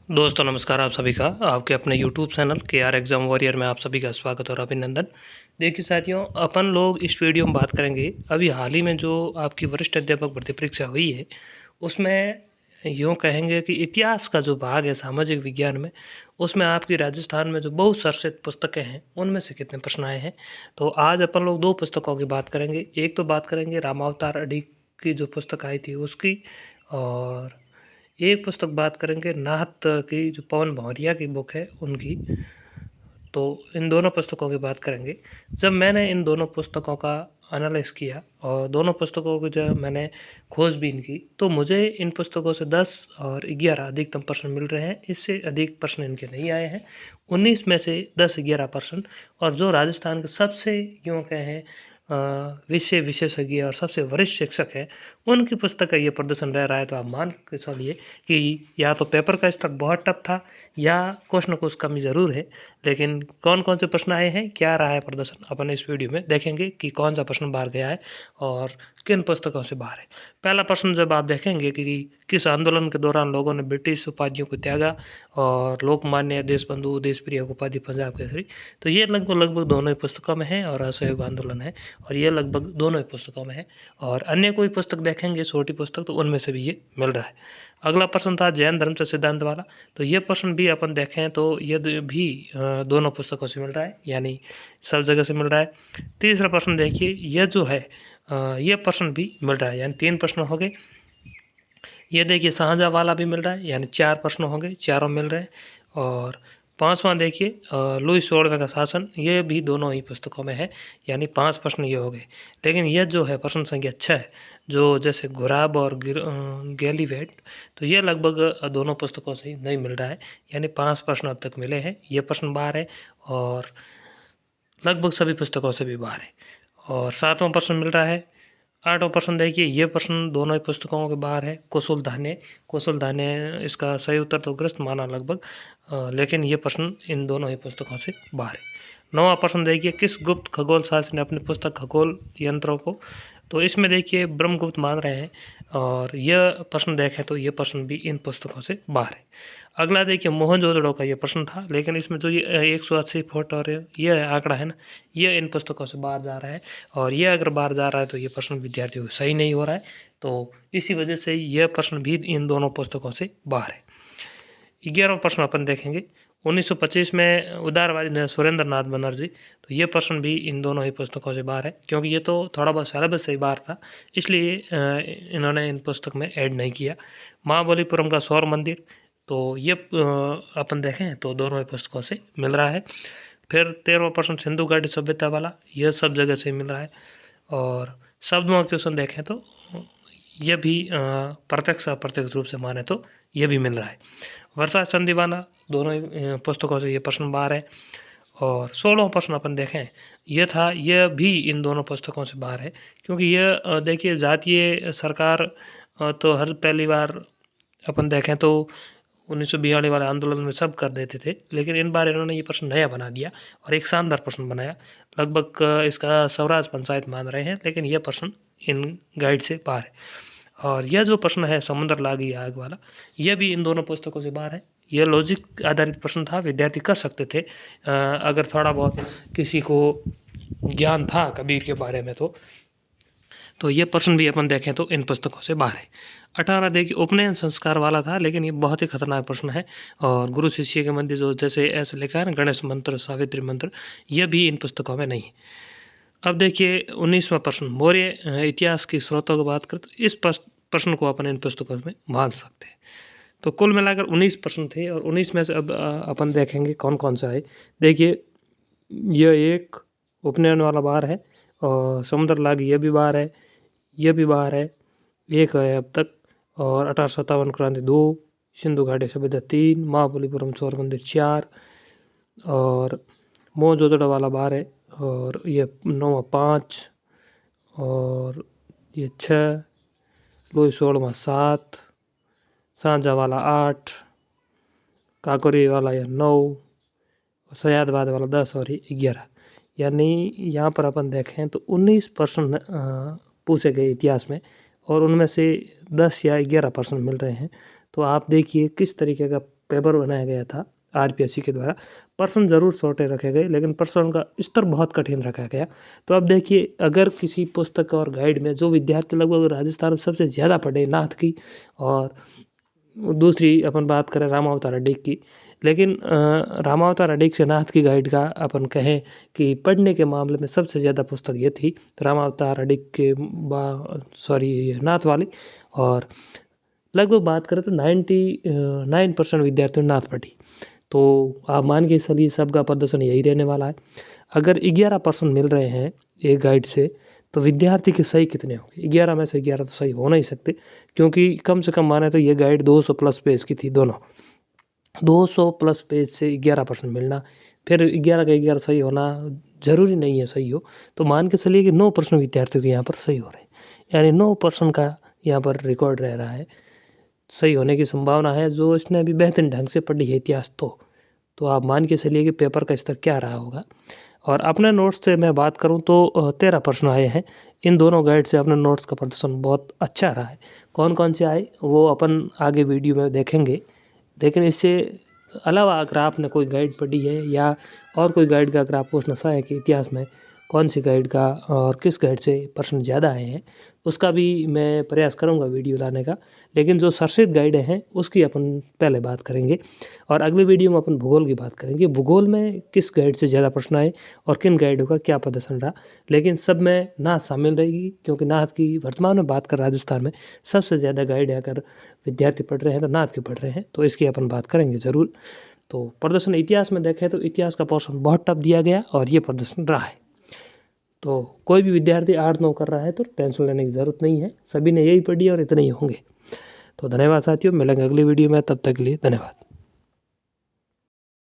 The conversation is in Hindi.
दोस्तों नमस्कार। आप सभी का आपके अपने YouTube channel KR exam warrior में आप सभी का स्वागत और अभिनंदन। देखिए साथियों, अपन लोग इस वीडियो में बात करेंगे अभी हाल ही में जो आपकी वरिष्ठ अध्यापक भर्ती परीक्षा हुई है, उसमें यूँ कहेंगे कि इतिहास का जो भाग है सामाजिक विज्ञान में, उसमें आपकी राजस्थान में जो बहुत चर्चित पुस्तकें हैं, उनमें से कितने प्रश्न आए हैं। तो आज अपन लोग 2 पुस्तकों की बात करेंगे। एक तो बात करेंगे रामावतार अडी की जो पुस्तक आई थी उसकी, और एक पुस्तक बात करेंगे नाहत की जो पवन भौरिया की बुक है उनकी। तो इन दोनों पुस्तकों की बात करेंगे। जब मैंने इन दोनों पुस्तकों का एनालाइज़ किया और दोनों पुस्तकों की जब मैंने खोजबीन की, तो मुझे इन पुस्तकों से 10 और 11 अधिकतम प्रश्न मिल रहे हैं। इससे अधिक प्रश्न इनके नहीं आए हैं। 19 में से 10-11 प्रश्न, और जो राजस्थान के सबसे यूँ कहें विषय विशेषज्ञ और सबसे वरिष्ठ शिक्षक है, उनकी पुस्तक का ये प्रदर्शन रह रहा है। तो आप मान के चलिए कि या तो पेपर का स्तर बहुत टफ था या कुछ न कुछ कमी ज़रूर है। लेकिन कौन कौन से प्रश्न आए हैं, क्या रहा है प्रदर्शन, अपन इस वीडियो में देखेंगे कि कौन सा प्रश्न बाहर गया है और किन पुस्तकों से बाहर है। पहला प्रश्न जब आप देखेंगे कि किस आंदोलन के दौरान लोगों ने ब्रिटिश उपाधियों को त्यागा और लोकमान्य, देशबंधु, देशप्रिय उपाधि पंजाब केसरी, तो ये लगभग लगभग दोनों ही पुस्तकों में है। और असहयोग आंदोलन है, और ये लगभग दोनों ही पुस्तकों में है। और अन्य कोई पुस्तक देखेंगे छोटी पुस्तक, तो उनमें से भी ये मिल रहा है। अगला प्रश्न था जैन धर्म से सिद्धांत वाला। तो ये प्रश्न भी अपन देखें तो ये भी दोनों पुस्तकों से मिल रहा है, यानी सब जगह से मिल रहा है। तीसरा प्रश्न देखिए, यह जो है ये प्रश्न भी मिल रहा है, यानी 3 प्रश्न हो गए। ये देखिए शाहजहाँ वाला भी मिल रहा है, यानी 4 प्रश्न हो गए, चारों मिल रहे हैं। और पाँचवां देखिए लुई 16वें का शासन, ये भी दोनों ही पुस्तकों में है, यानी 5 प्रश्न ये हो गए। लेकिन यह जो है प्रश्न संख्या 6 है, जो जैसे घुराब और गैलीवेट, तो ये लगभग दोनों पुस्तकों से ही नहीं मिल रहा है, यानी 5 प्रश्न अब तक मिले हैं। ये प्रश्न बाहर है और लगभग सभी पुस्तकों से भी बाहर है। और 7वां प्रश्न मिल रहा है। 8वां प्रश्न देखिए, ये प्रश्न दोनों ही पुस्तकों के बाहर है। कुशल धान्य इसका सही उत्तर तो ग्रस्त माना लगभग, लेकिन ये प्रश्न इन दोनों ही पुस्तकों से बाहर है। 9वां प्रश्न देखिए, किस गुप्त खगोल शास्त्री ने अपनी पुस्तक खगोल यंत्रों को, तो इसमें देखिए ब्रह्मगुप्त मान रहे हैं, और यह प्रश्न देखें तो ये प्रश्न भी इन पुस्तकों से बाहर है। अगला देखिए मोहनजोदड़ो का ये प्रश्न था, लेकिन इसमें जो ये 180 फुट और ये आंकड़ा है ना, ये इन पुस्तकों से बाहर जा रहा है। और ये अगर बाहर जा रहा है तो ये प्रश्न विद्यार्थियों को सही नहीं हो रहा है, तो इसी वजह से यह प्रश्न भी इन दोनों पुस्तकों से बाहर है। 11वां प्रश्न अपन देखेंगे, 1925 में उदारवादी ने सुरेंद्र नाथ बनर्जी, तो ये प्रश्न भी इन दोनों ही पुस्तकों से बाहर है, क्योंकि ये तो थोड़ा बहुत सिलेबस से ही बाहर था, इसलिए इन्होंने इन पुस्तक में ऐड नहीं किया। महाबलीपुरम का सौर मंदिर, तो ये अपन देखें तो दोनों ही पुस्तकों से मिल रहा है। फिर 13वां प्रश्न सिंधु घाटी सभ्यता वाला, यह सब जगह से मिल रहा है। और शब्दों का क्वेश्चन देखें तो यह भी प्रत्यक्ष अप्रत्यक्ष रूप से माने तो यह भी मिल रहा है। वर्षा संधिवाना, दोनों ही पुस्तकों से ये प्रश्न बाहर है। और 16वां प्रश्न अपन देखें, यह भी इन दोनों पुस्तकों से बाहर है, क्योंकि यह देखिए जातीय सरकार तो हर पहली बार अपन देखें तो 1942 वाले आंदोलन में सब कर देते थे, लेकिन इन बार इन्होंने ये प्रश्न नया बना दिया और एक शानदार प्रश्न बनाया। लगभग इसका स्वराज पंचायत मान रहे हैं, लेकिन यह प्रश्न इन गाइड से बाहर है। और यह जो प्रश्न है समुद्र लागी आग वाला, यह भी इन दोनों पुस्तकों से बाहर है। यह लॉजिक आधारित प्रश्न था, विद्यार्थी कर सकते थे अगर थोड़ा बहुत किसी को ज्ञान था कबीर के बारे में तो ये प्रश्न भी अपन देखें तो इन पुस्तकों से बाहर है। 18 देखिए उपनयन संस्कार वाला था, लेकिन ये बहुत ही खतरनाक प्रश्न है। और गुरु शिष्य के मंदिर जो जैसे ऐसे लिखा है ना, गणेश मंत्र, सावित्री मंत्र, यह भी इन पुस्तकों में नहीं है। अब देखिए 19वां प्रश्न, मौर्य इतिहास की स्रोतों की बात करें तो इस प्रश्न को अपन इन पुस्तकों में मान सकते हैं। तो कुल मिलाकर 19 प्रश्न थे, और 19 में से अब अपन देखेंगे कौन कौन सा है। देखिए यह एक उपनयन वाला बाहर है, और समुद्र लागी यह भी बाहर है, यह भी बाहर है, एक है अब तक। और 1857 क्रांति 2, सिंधु घाटी सभ्यता 3, महाबलीपुरम सौर मंदिर 4, और मोहनजोदड़ो वाला बाहर है, और ये 9वां 5, और ये 6, लुई 16वां 7, शाहजहाँ वाला 8, काकोरी वाला यह 9, सयादवाद वाला 10, और ये 11। यानी यहाँ पर अपन देखें तो 19 प्रश्न पूछे गए इतिहास में, और उनमें से 10 या 11 प्रश्न मिल रहे हैं। तो आप देखिए किस तरीके का पेपर बनाया गया था आरपीएससी के द्वारा। प्रश्न ज़रूर छोटे रखे गए, लेकिन प्रश्न का स्तर बहुत कठिन रखा गया। तो अब देखिए, अगर किसी पुस्तक और गाइड में जो विद्यार्थी लगभग राजस्थान में सबसे ज़्यादा पढ़े नाथ की, और दूसरी अपन बात करें रामावतार अडिग की, लेकिन रामावतार अडिग से नाथ की गाइड का अपन कहें कि पढ़ने के मामले में सबसे ज़्यादा पुस्तक ये थी रामावतार अडिग के नाथ वाली। और लगभग बात करें तो 99% विद्यार्थियों ने नाथ पढ़ी। तो आप मान के चलिए सबका प्रदर्शन यही रहने वाला है। अगर 11% मिल रहे हैं एक गाइड से, तो विद्यार्थी के सही कितने होंगे? 11 में से 11 तो सही हो नहीं सकते, क्योंकि कम से कम माने तो ये गाइड 200 प्लस पेज की थी दोनों। 200 प्लस पेज से 11% मिलना, फिर 11 का 11 सही होना ज़रूरी नहीं है सही हो। तो मान के चलिए कि 9% विद्यार्थियों के यहाँ पर सही हो रहे हैं, यानी 9% का यहाँ पर रिकॉर्ड रह रहा है, सही होने की संभावना है। जो इसने अभी बेहतरीन ढंग से पढ़ी है इतिहास, तो आप मान के चलिए कि पेपर का स्तर क्या रहा होगा। और अपने नोट्स से मैं बात करूं तो 13 प्रश्न आए हैं। इन दोनों गाइड से अपने नोट्स का प्रदर्शन बहुत अच्छा रहा है। कौन कौन से आए वो अपन आगे वीडियो में देखेंगे, लेकिन इससे अलावा अगर आपने कोई गाइड पढ़ी है या और कोई गाइड का अगर आप पूछना चाहें कि इतिहास में कौन सी गाइड का और किस गाइड से प्रश्न ज़्यादा आए हैं, उसका भी मैं प्रयास करूंगा वीडियो लाने का। लेकिन जो चर्चित गाइड हैं उसकी अपन पहले बात करेंगे, और अगली वीडियो में अपन भूगोल की बात करेंगे। भूगोल में किस गाइड से ज़्यादा प्रश्न आए और किन गाइडों का क्या प्रदर्शन रहा, लेकिन सब में नाथ शामिल रहेगी, क्योंकि नाथ की वर्तमान में बात कर राजस्थान में सबसे ज़्यादा गाइड अगर विद्यार्थी पढ़ रहे हैं तो नाथ के पढ़ रहे हैं, तो इसकी अपन बात करेंगे ज़रूर। तो प्रदर्शन इतिहास में देखें तो इतिहास का पोर्शन बहुत टफ दिया गया और ये प्रदर्शन रहा है। तो कोई भी विद्यार्थी 8-9 कर रहा है तो टेंशन लेने की ज़रूरत नहीं है, सभी ने यही पढ़ी और इतने ही होंगे। तो धन्यवाद साथियों, मिलेंगे अगली वीडियो में, तब तक के लिए धन्यवाद।